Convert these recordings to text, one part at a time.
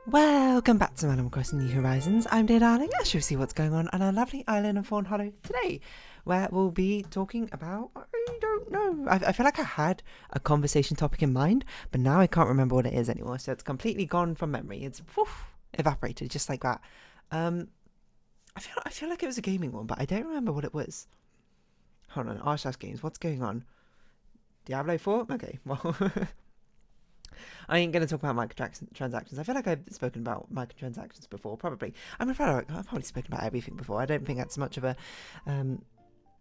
Welcome back to Animal Crossing New Horizons. I'm dear darling. I shall see what's going on our lovely island of Fawnhollow today, where we'll be talking about, I don't know, I feel like I had a conversation topic in mind, but now I can't remember what it is anymore, so it's completely gone from memory. It's evaporated just like that. I feel like it was a gaming one, but I don't remember what it was. Hold on, R Games, what's going on? Diablo 4? Okay, well... I ain't going to talk about microtransactions. I feel like I've spoken about microtransactions before, probably. I've probably spoken about everything before. I don't think that's much of an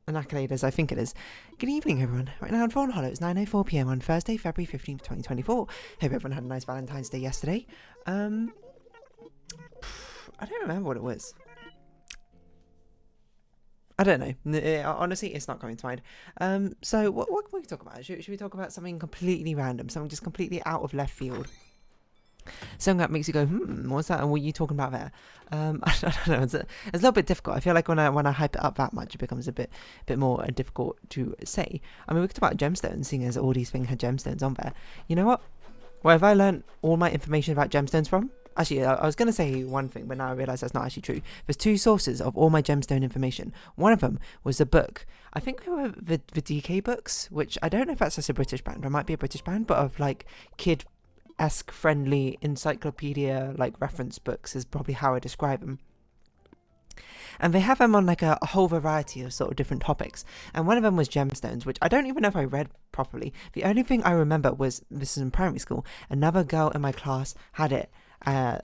accolade as I think it is. Good evening, everyone. Right now on Fawnhollow, it's 9:04 PM on Thursday, February 15th, 2024. Hope everyone had a nice Valentine's Day yesterday. I don't remember what it was. I don't know. Honestly, it's not coming to mind. So what can we talk about? Should we talk about something completely random, something just completely out of left field? Something that makes you go, what's that? And what are you talking about there? I don't know. It's a little bit difficult. I feel like when I hype it up that much, it becomes a bit more difficult to say. I mean, we could talk about gemstones, seeing as all these things had gemstones on there. You know what? Where have I learned all my information about gemstones from? Actually, I was going to say one thing, but now I realise that's not actually true. There's two sources of all my gemstone information. One of them was a book. I think they were the DK books, which I don't know if that's just a British brand. It might be a British brand, but of like kid-esque friendly encyclopedia like reference books is probably how I describe them. And they have them on like a whole variety of sort of different topics. And one of them was gemstones, which I don't even know if I read properly. The only thing I remember was, this is in primary school, another girl in my class had it.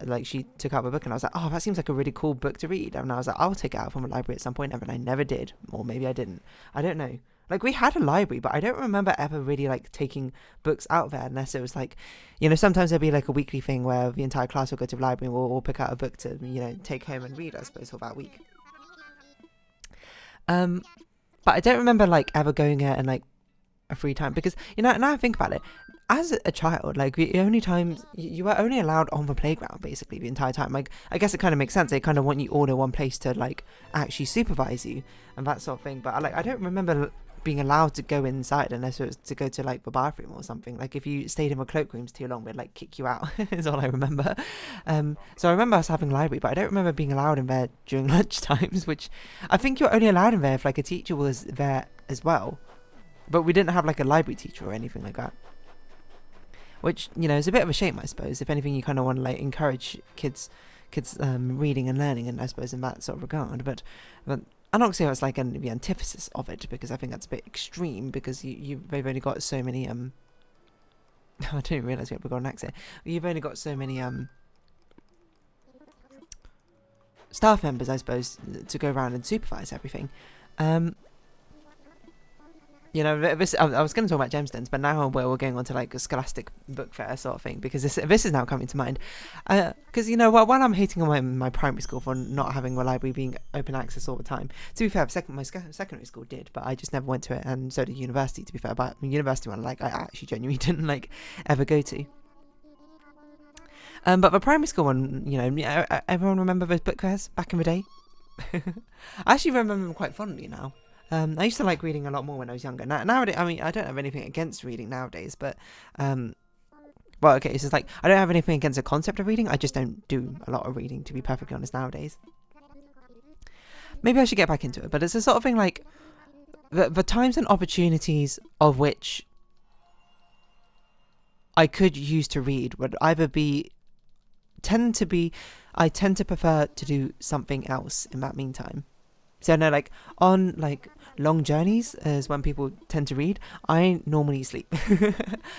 Like she took out a book and I was like, oh, that seems like a really cool book to read. And I was like, I'll take it out from a library at some point. And then I never did. Or maybe I didn't. I don't know. Like, we had a library, but I don't remember ever really, like, taking books out there unless it was, like, you know, sometimes there'd be, like, a weekly thing where the entire class will go to the library and we'll all pick out a book to, you know, take home and read, I suppose, for that week. But I don't remember, like, ever going there and, like, a free time because, you know, now I think about it, as a child, like, the only times you were only allowed on the playground basically the entire time. Like, I guess it kind of makes sense. They kind of want you all in one place to, like, actually supervise you and that sort of thing. But I don't remember being allowed to go inside unless it was to go to, like, the bathroom or something. Like, if you stayed in the cloakrooms too long, they'd, like, kick you out is all I remember. So I remember us having a library, but I don't remember being allowed in there during lunch times, which I think you're only allowed in there if, like, a teacher was there as well. But we didn't have, like, a library teacher or anything like that. Which, you know, is a bit of a shame, I suppose. If anything, you kind of want to, like, encourage kids reading and learning, and I suppose in that sort of regard. But I'm not saying it's like the antithesis of it, because I think that's a bit extreme, because they've only got so many, I didn't realise we had got an accent. You've only got so many, staff members, I suppose, to go around and supervise everything. You know, I was going to talk about gemstones, but now we're going on to, like, a scholastic book fair sort of thing, because this is now coming to mind. Because, you know, while I'm hating on my primary school for not having a library being open access all the time, to be fair, my secondary school did, but I just never went to it, and so did university, to be fair. But the university one, like, I actually genuinely didn't, like, ever go to. But the primary school one, you know, everyone remember those book fairs back in the day? I actually remember them quite fondly now. I used to like reading a lot more when I was younger. Nowadays, I mean, I don't have anything against reading nowadays, but, well, okay, it's just like, I don't have anything against the concept of reading, I just don't do a lot of reading, to be perfectly honest, nowadays. Maybe I should get back into it, but it's a sort of thing like, the times and opportunities of which I could use to read would either I tend to prefer to do something else in that meantime. So no, like, on, like, long journeys is when people tend to read. I normally sleep.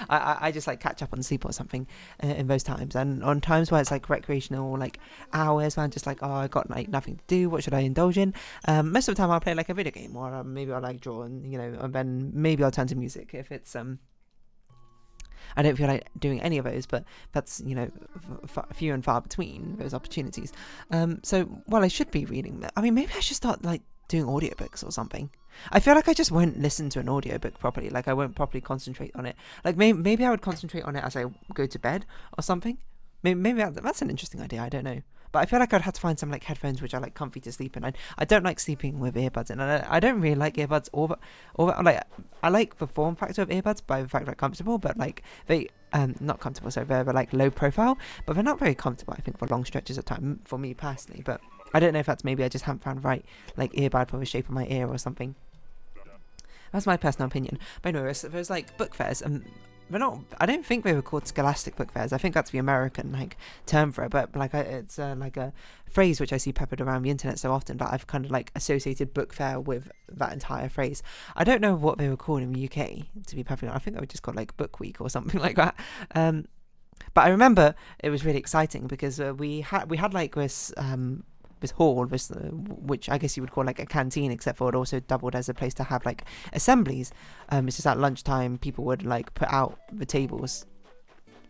I just, like, catch up on sleep or something in those times. And on times where it's, like, recreational, like, hours where I'm just like, oh, I got, like, nothing to do, what should I indulge in? Most of the time I'll play, like, a video game, or maybe I'll, like, draw, and, you know, and then maybe I'll turn to music if it's, I don't feel like doing any of those, but that's, you know, few and far between those opportunities. So, well, I should be reading that. I mean, maybe I should start, like, doing audiobooks or something. I feel like I just won't listen to an audiobook properly. Like, I won't properly concentrate on it. Like, maybe I would concentrate on it as I go to bed or something. Maybe that's an interesting idea. I don't know. But I feel like I'd have to find some like headphones which are like comfy to sleep in. I don't like sleeping with earbuds in. And I don't really like earbuds like I like the form factor of earbuds by the fact they're comfortable, but like they not comfortable, sorry, they're like low profile, but they're not very comfortable, I think, for long stretches of time for me personally. But I don't know if that's maybe I just haven't found the right like earbud for the shape of my ear or something. That's my personal opinion. But anyway, there's like book fairs, and they're not. I don't think they were called scholastic book fairs. I think that's the American like term for it. But like it's like a phrase which I see peppered around the internet so often. But I've kind of like associated book fair with that entire phrase. I don't know what they were called in the UK, to be perfectly honest. I think they were just called like Book Week or something like that. But I remember it was really exciting because we had like this hall, which I guess you would call like a canteen, except for it also doubled as a place to have like assemblies. It's just at lunchtime people would like put out the tables.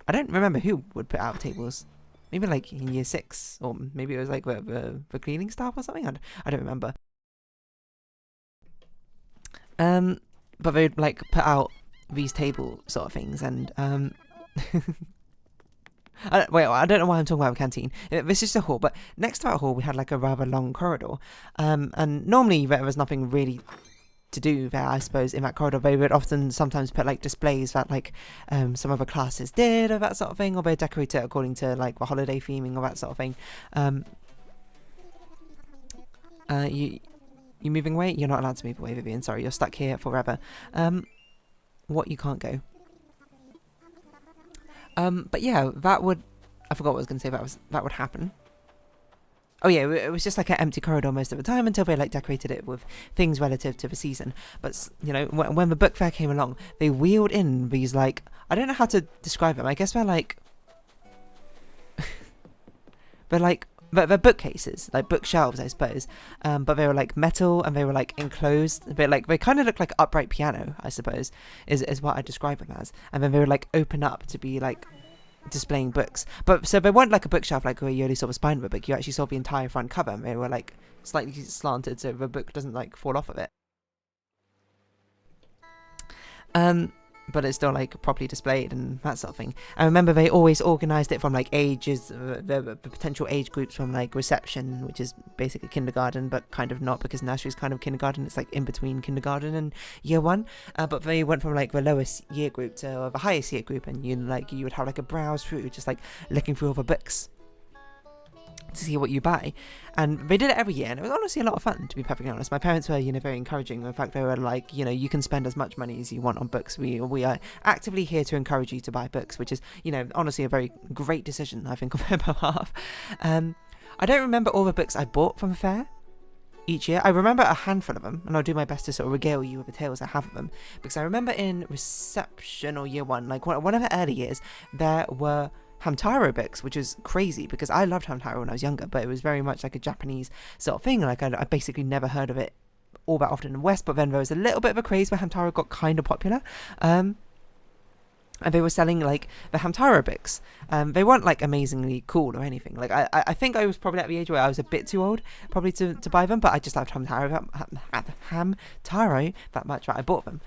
I don't remember who would put out tables. Maybe like in year 6, or maybe it was like the cleaning staff or something. I don't remember. But they'd like put out these table sort of things, and I don't know why I'm talking about a canteen. This is a hall, but next to our hall we had like a rather long corridor. And normally there was nothing really to do there, I suppose, in that corridor. They would often sometimes put like displays that like some other classes did or that sort of thing, or they decorate it according to like the holiday theming or that sort of thing. You moving away? You're not allowed to move away, Vivian. Sorry, you're stuck here forever. What, you can't go? But yeah, that would... I forgot what I was going to say. That would happen. Oh yeah, it was just like an empty corridor most of the time until they like decorated it with things relative to the season. But you know, when the book fair came along, they wheeled in these like... I don't know how to describe them. I guess they're like... they're bookcases, like bookshelves, I suppose. But they were like metal and they were like enclosed. They kind of look like upright piano, I suppose, is what I describe them as. And then they would like open up to be like displaying books. But so they weren't like a bookshelf like where you only saw the spine of a book. You actually saw the entire front cover, and they were like slightly slanted so the book doesn't like fall off of it. But it's still like properly displayed and that sort of thing. I remember they always organised it from like ages, the potential age groups from like reception, which is basically kindergarten, but kind of not, because nursery is kind of kindergarten. It's like in between kindergarten and year 1. But they went from like the lowest year group to the highest year group, and you would have like a browse through, just like looking through all the books to see what you buy. And they did it every year, and it was honestly a lot of fun, to be perfectly honest. My parents were, very encouraging. In fact, they were like, you can spend as much money as you want on books. We are actively here to encourage you to buy books, which is, honestly a very great decision, I think, on their behalf. I don't remember all the books I bought from the fair each year. I remember a handful of them, and I'll do my best to sort of regale you with the tales I have of them, because I remember in reception or year 1, like one of the early years, there were Hamtaro books, which is crazy because I loved Hamtaro when I was younger, but it was very much like a Japanese sort of thing. Like I basically never heard of it all that often in the West, but then there was a little bit of a craze where Hamtaro got kind of popular. And they were selling like the Hamtaro books. They weren't like amazingly cool or anything. Like I think I was probably at the age where I was a bit too old probably to buy them, but I just loved Hamtaro that much that I bought them.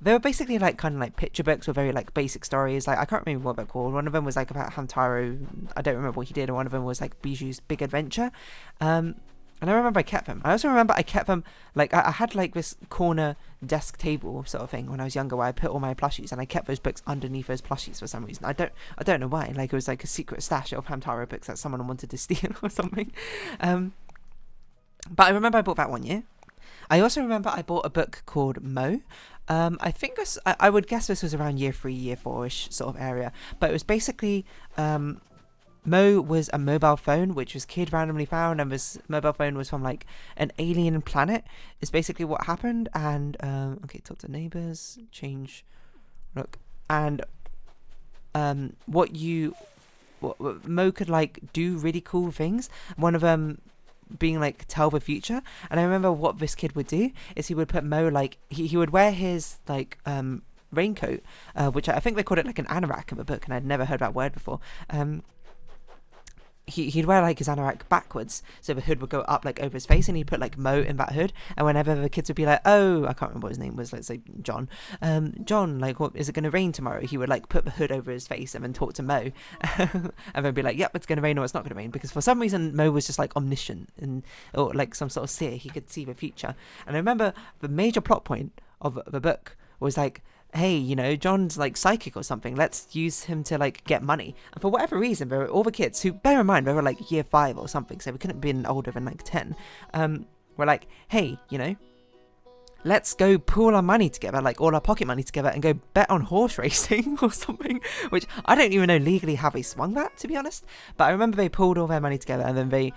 They were basically like kind of like picture books with very like basic stories. Like I can't remember what they're called. One of them was like about Hamtaro. I don't remember what he did. And one of them was like Bijou's Big Adventure. And I remember I kept them. I also remember I kept them, like, I had, like, this corner desk table sort of thing when I was younger where I put all my plushies, and I kept those books underneath those plushies for some reason. I don't know why. Like, it was, like, a secret stash of Hamtaro books that someone wanted to steal or something. But I remember I bought that one year. I also remember I bought a book called Mo. I think this, I would guess this was around year 3, year 4-ish sort of area. But it was basically... Mo was a mobile phone which was kid randomly found, and this mobile phone was from like an alien planet is basically what happened. And okay, talk to neighbors, change look, and what Mo could like do really cool things, one of them being like tell the future. And I remember what this kid would do is he would put Mo, like he would wear his like raincoat, which I think they called it like an anorak in the book, and I'd never heard that word before. he'd wear like his anorak backwards, so the hood would go up like over his face, and he'd put like Mo in that hood. And whenever the kids would be like, "Oh, I can't remember what his name was," let's say John, John, like, what is it going to rain tomorrow? He would like put the hood over his face and then talk to Mo, and then be like, "Yep, it's going to rain or it's not going to rain," because for some reason Mo was just like omniscient and or like some sort of seer. He could see the future. And I remember the major plot point of the book was like, hey, you know, John's like psychic or something, let's use him to like get money. And for whatever reason, there were all the kids who, bear in mind, they were like year 5 or something, so we couldn't have been older than like 10, were like, hey, you know, let's go pool our money together, like all our pocket money together, and go bet on horse racing or something, which I don't even know legally how they swung that, to be honest. But I remember they pooled all their money together, and then they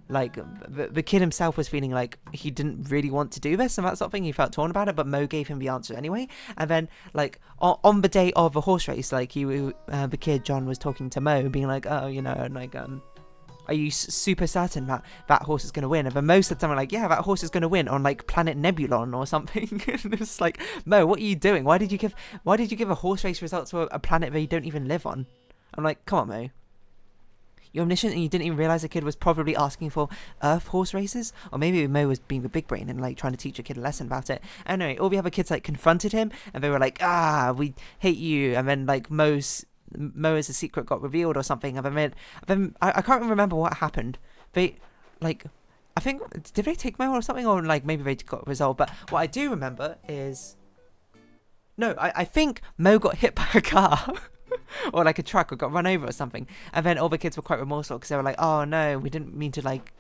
like the kid himself was feeling like he didn't really want to do this and that sort of thing. He felt torn about it, but Mo gave him the answer anyway. And then like on the day of the horse race, like the kid John was talking to Mo, being like, oh, you know, like are you super certain that horse is going to win? And then Mo said something like, yeah, that horse is going to win on like planet Nebulon or something. And it's like, Mo, what are you doing? Why did you give a horse race results for a planet that you don't even live on? I'm like, come on, Mo. You're omniscient and you didn't even realise the kid was probably asking for Earth horse races? Or maybe Mo was being the big brain and like trying to teach a kid a lesson about it. Anyway, all the other kids like confronted him and they were like, we hate you. And then like Mo as a secret got revealed or something. And then I can't remember what happened. They like, I think, did they take Mo or something? Or like maybe they got resolved. But what I do remember is, no, I think Mo got hit by a car. Or like a truck, or got run over or something. And then all the kids were quite remorseful because they were like, oh no, we didn't mean to like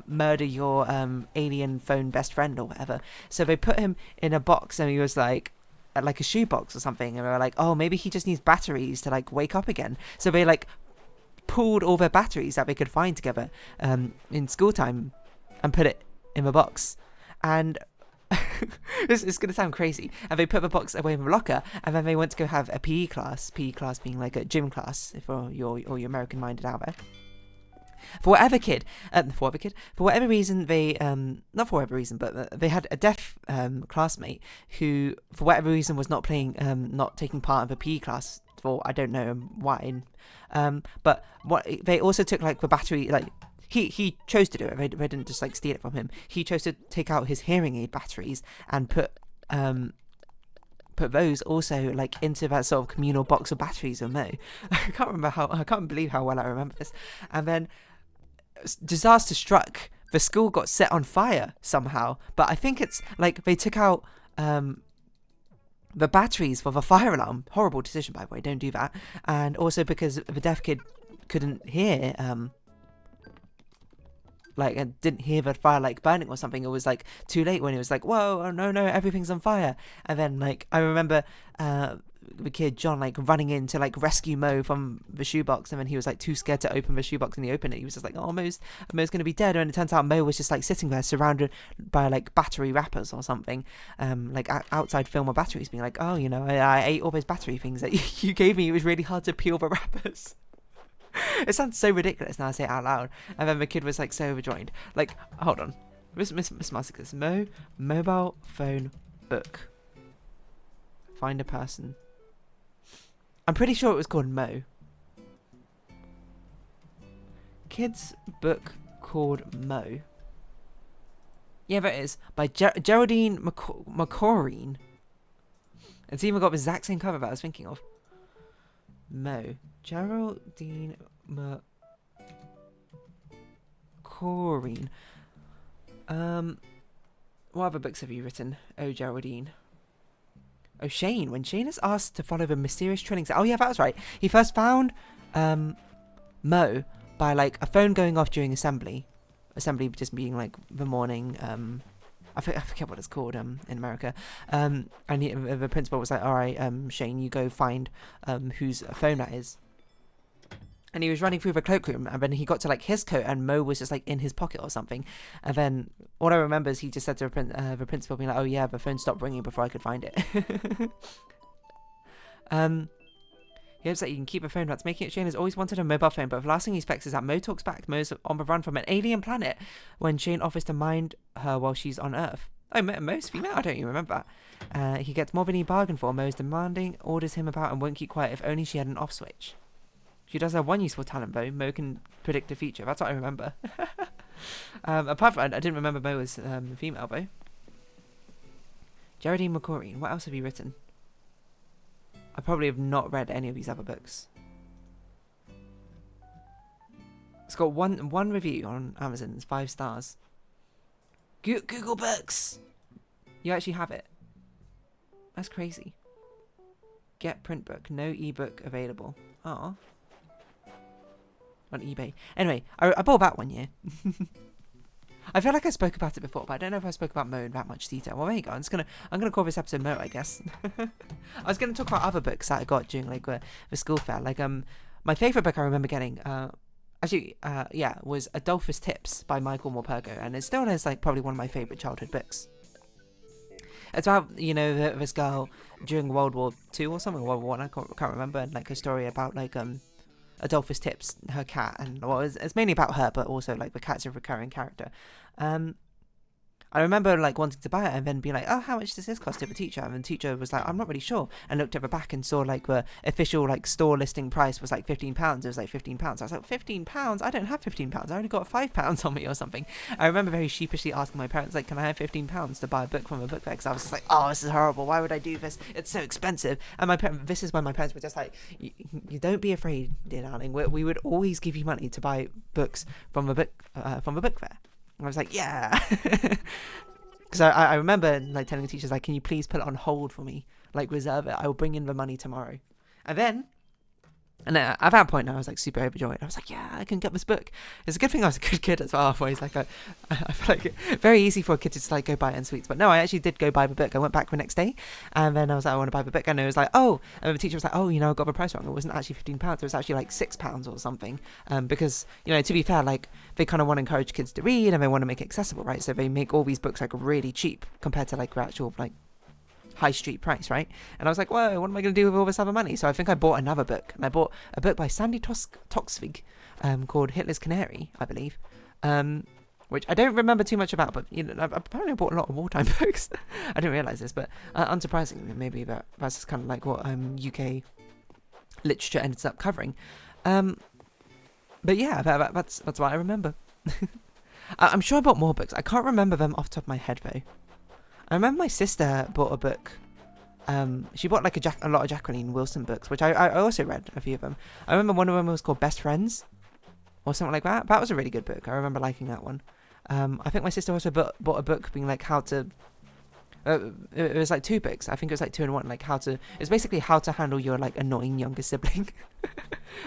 murder your alien phone best friend or whatever. So they put him in a box and he was like a shoebox or something, and they were like, oh, maybe he just needs batteries to like wake up again. So they like pulled all their batteries that they could find together in school time and put it in the box. And this is going to sound crazy, and they put the box away in the locker, and then they went to go have a PE class being like a gym class, if you're American minded out there. For whatever reason, they not for whatever reason, but they had a deaf classmate who, for whatever reason, was not taking part of a PE class for, I don't know why. But what they also took like the battery, like he chose to do it. They didn't just like steal it from him. He chose to take out his hearing aid batteries and put those also like into that sort of communal box of batteries with Mo. I can't believe how well I remember this. And then disaster struck. The school got set on fire somehow, but I think it's like they took out the batteries for the fire alarm. Horrible decision, by the way, don't do that. And also because the deaf kid couldn't hear I didn't hear the fire like burning or something. It was like too late when it was like, whoa, oh no, everything's on fire. And then like I remember the kid John like running in to like rescue Mo from the shoebox, and then he was like too scared to open the shoebox, and he opened it. He was just like, oh, Mo's gonna be dead. And it turns out Mo was just like sitting there surrounded by like battery wrappers or something, like outside film of batteries, being like, oh, you know, I ate all those battery things that you gave me. It was really hard to peel the wrappers. It sounds so ridiculous now I say it out loud. And then the kid was like so overjoyed. Like, hold on, Miss Massacres, mobile phone book, find a person. I'm pretty sure it was called Mo. Kids book called Mo. Yeah, there it is, by Geraldine McCorrine. It's even got the exact same cover that I was thinking of. Mo. Geraldine McCorrine. What other books have you written? Oh, Geraldine. Oh, Shane. When Shane is asked to follow the mysterious trillings. Oh, yeah, that was right. He first found Mo by like a phone going off during assembly. Assembly just being like the morning. I forget what it's called in America. And the principal was like, all right, Shane, you go find whose phone that is. And he was running through the cloakroom, and then he got to like his coat, and Mo was just like in his pocket or something. And then all I remember is he just said to the principal, being like, "Oh yeah, the phone stopped ringing before I could find it." He hopes that you can keep a phone. That's making it. Shane has always wanted a mobile phone, but the last thing he expects is that Mo talks back. Mo's on the run from an alien planet when Shane offers to mind her while she's on Earth. Oh, Mo's female? I don't even remember that. He gets more than he bargained for. Mo's demanding, orders him about, and won't keep quiet if only she had an off switch. She does have one useful talent though. Mo can predict the future. That's what I remember. Apart from, I didn't remember Mo was female though. Geraldine McCoreen. What else have you written? I probably have not read any of these other books. It's got one review on Amazon. It's 5 stars. Google Books. You actually have it. That's crazy. Get print book. No ebook available. Oh. On eBay. Anyway, I bought that one year. I feel like I spoke about it before, but I don't know if I spoke about Mo in that much detail. Well, there you go. I'm gonna call this episode Mo, I guess. I was gonna talk about other books that I got during like the school fair. Like my favorite book I remember getting was Adolphus Tips by Michael Morpurgo, and it still is like probably one of my favorite childhood books. It's about this girl during World War II or something, World War I, I can't remember, and like a story about like Adolphus Tips, her cat, and well, it's mainly about her, but also like the cat's a recurring character. I remember like wanting to buy it and then being like, oh, how much does this cost to the teacher? And the teacher was like, I'm not really sure, and looked at the back and saw like the official like store listing price was like £15. It was like £15. I was like, £15? I don't have £15. I only got £5 on me or something. I remember very sheepishly asking my parents like, can I have £15 to buy a book from a book fair? Because I was just like, oh, this is horrible. Why would I do this? It's so expensive. And this is when my parents were just like, you don't be afraid, dear darling. We would always give you money to buy books from a book fair. And I was like, yeah. Because I remember like telling the teachers, like, can you please put it on hold for me? Like, reserve it. I will bring in the money tomorrow. And then at that point, I was like super overjoyed. I was like, yeah, I can get this book. It's a good thing I was a good kid as well. Always like I feel like very easy for a kid to just like go buy it in sweets. But no, I actually did go buy the book. I went back the next day, and then I was like, I want to buy the book. And it was like, oh, and the teacher was like, oh, I got the price wrong. It wasn't actually £15. It was actually like £6 or something. Because to be fair, like they kind of want to encourage kids to read and they want to make it accessible, right? So they make all these books like really cheap compared to like the actual like high street price, right? And I was like, whoa, what am I going to do with all this other money? So I think I bought another book, and I bought a book by Sandy Toksvig called Hitler's Canary, I believe, which I don't remember too much about, but apparently I bought a lot of wartime books. I didn't realise this, but unsurprisingly, maybe that's just kind of like what UK literature ends up covering. But yeah, that's what I remember. I'm sure I bought more books. I can't remember them off the top of my head though. I remember my sister bought a book. She bought like a lot of Jacqueline Wilson books, which I also read a few of them. I remember one of them was called Best Friends, or something like that. That was a really good book. I remember liking that one. I think my sister also bought a book being like how to. It was like 2 books. I think it was like 2 in 1. Like it's basically how to handle your like annoying younger sibling,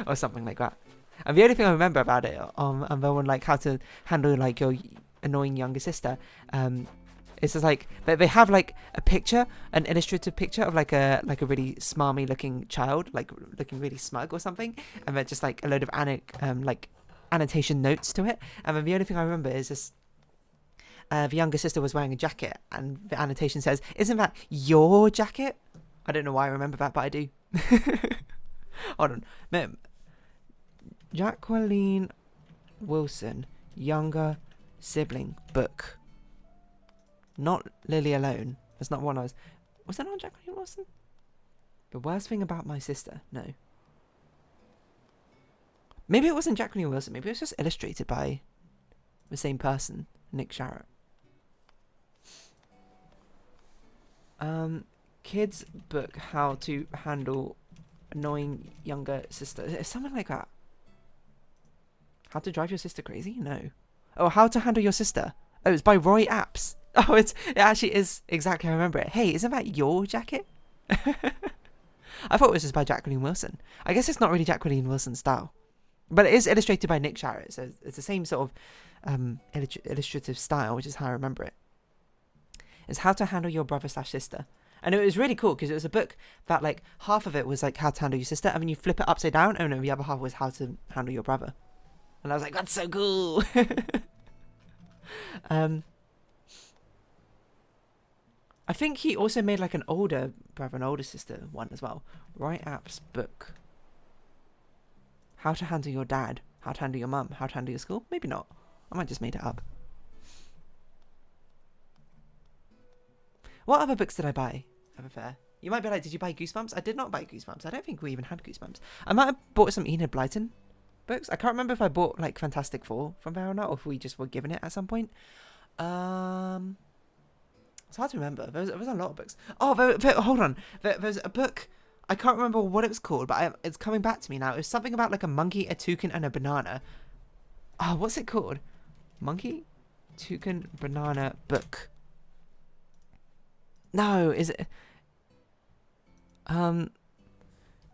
or something like that. And the only thing I remember about it, and the one like how to handle like your annoying younger sister, it's just like they have like a picture, an illustrative picture of like a really smarmy looking child, like looking really smug or something, and then just like a load of annotation notes to it. And then the only thing I remember is this: the younger sister was wearing a jacket, and the annotation says, "Isn't that your jacket?" I don't know why I remember that, but I do. Hold on, Jacqueline Wilson, younger sibling book. Not Lily Alone. That's not one I was... Was that not Jacqueline Wilson? The Worst Thing About My Sister? No. Maybe it wasn't Jacqueline Wilson. Maybe it was just illustrated by the same person, Nick Sharratt. Kids book How to Handle Annoying Younger Sister. It's something like that. How to Drive Your Sister Crazy? No. Oh, How to Handle Your Sister. Oh, it's by Roy Apps. Oh, it actually is exactly how I remember it. Hey, isn't that your jacket? I thought it was just by Jacqueline Wilson. I guess it's not really Jacqueline Wilson's style. But it is illustrated by Nick Sharratt, so it's the same sort of illustrative style, which is how I remember it. It's How to Handle Your Brother/Sister. And it was really cool, because it was a book that, like, half of it was, like, how to handle your sister, and then you flip it upside down, and then the other half was how to handle your brother. And I was like, that's so cool! I think he also made like an older brother and older sister one as well. Roy App's book. How to handle your dad. How to handle your mum. How to handle your school. Maybe not. I might just made it up. What other books did I buy at the fair? You might be like, did you buy Goosebumps? I did not buy Goosebumps. I don't think we even had Goosebumps. I might have bought some Enid Blyton books. I can't remember if I bought like Fantastic Four from Fawnhallow or if we just were given it at some point. It's hard to remember. There was a lot of books. Oh, hold on. There's a book. I can't remember what it was called, but it's coming back to me now. It was something about like a monkey, a toucan, and a banana. Oh, what's it called? Monkey, toucan, banana book. No, is it?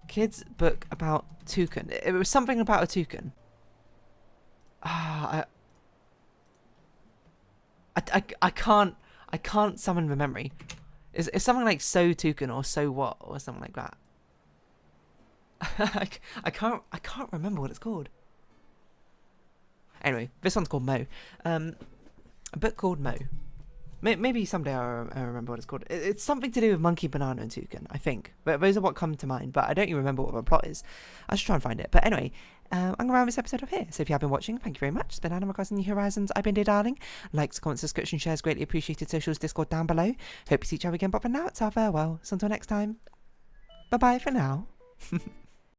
Kids book about toucan. It was something about a toucan. I can't summon the memory. It's something like so toucan or so what or something like that. I can't remember what it's called. Anyway, this one's called Mo. A book called Mo. Maybe someday I'll remember what it's called. It's something to do with monkey, banana, and toucan, I think. But those are what come to mind. But I don't even remember what the plot is. I should try and find it. But anyway, I'm going to round this episode up here. So if you have been watching, thank you very much. It's been Animal Crossing New Horizons. I've been dear darling. Likes, comments, subscription, shares, greatly appreciated. Socials, Discord down below. Hope you see each other again. But for now, it's our farewell. So until next time, bye-bye for now.